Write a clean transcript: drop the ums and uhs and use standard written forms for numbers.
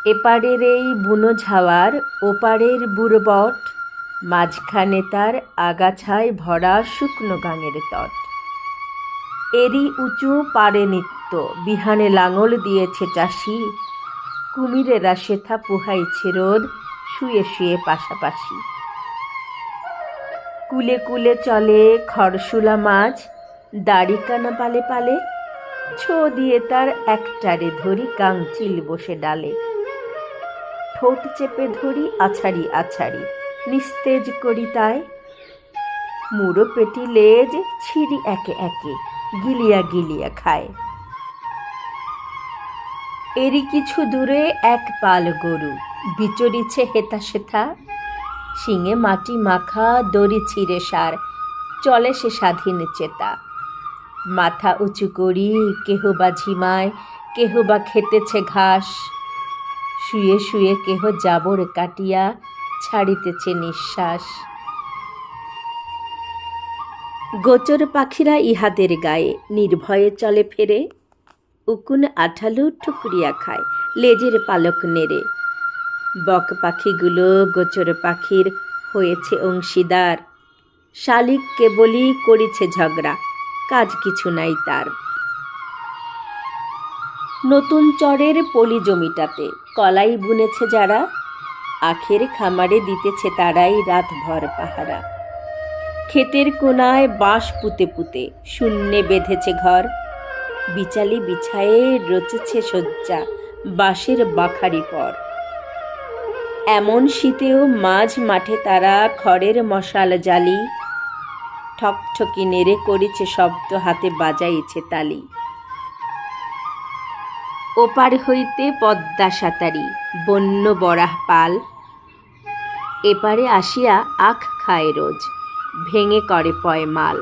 এপারের এই বুনো ঝাওয়ার ওপারের বুড়বট, মাঝখানে তার আগাছায় ভরা শুকনো গাঙের তট। এরই উঁচু পাড়ে নিত্য বিহানে লাঙল দিয়েছে চাষি, কুমিরেরা সেথা পুহাইছে রোদ শুয়ে শুয়ে পাশাপাশি। কুলে কুলে চলে খরশুলা মাছ, দাড়ি কানা পালে পালে, ছো দিয়ে তার একটারে ধরি গাংচিল বসে ডালে। ঠোঁট চেপে ধরি আছাড়ি আছাড়ি, নিস্তেজ করি তাই। মুড়ো পেটি লেজ ছিঁড়ি একে একে, গিলিয়া গিলিয়া খায়। এরই কিছু দূরে এক পাল গরু বিচরিছে হেথা সেথা, শিঙে মাটি মাখা দড়ি ছিঁড়ে সার, চলে সে স্বাধীন চেতা। মাথা উঁচু করি কেহ বা ঝিমায়, কেহ বা খেতেছে ঘাস, শুয়ে শুয়ে কেহ জাবর কাটিয়া ছাড়িতেছে নিঃশ্বাস। গোচর পাখিরা ইহাদের গায়ে নির্ভয়ে চলে ফেরে, উকুন আঠালো ঠুকরিয়া খায় লেজের পালক নেড়ে। বক পাখিগুলো গোচর পাখির হয়েছে অংশীদার, শালিক কেবলই করিছে ঝগড়া, কাজ কিছু নাই তার। নতুন চরের পলি জমিটাতে কলাই বুনেছে যারা, আখের খামারে দিতেছে তারাই রাতভর পাহারা। ক্ষেতের কোনায় বাঁশ পুঁতে পুঁতে শূন্যে বেঁধেছে ঘর, বিচালি বিছায়ে রচেছে শয্যা বাঁশের বাখারি পর। এমন শীতেও মাঝ মাঠে তারা খড়ের মশাল জ্বালি, ঠকঠকি নেড়ে করেছে শব্দ, হাতে বাজাইছে তালি। ওপার হইতে পদ্মা সাঁতারি বন্য বরাহ পাল, এপারে আসিয়া আখ খায় রোজ, ভেঙে করে পয়মাল।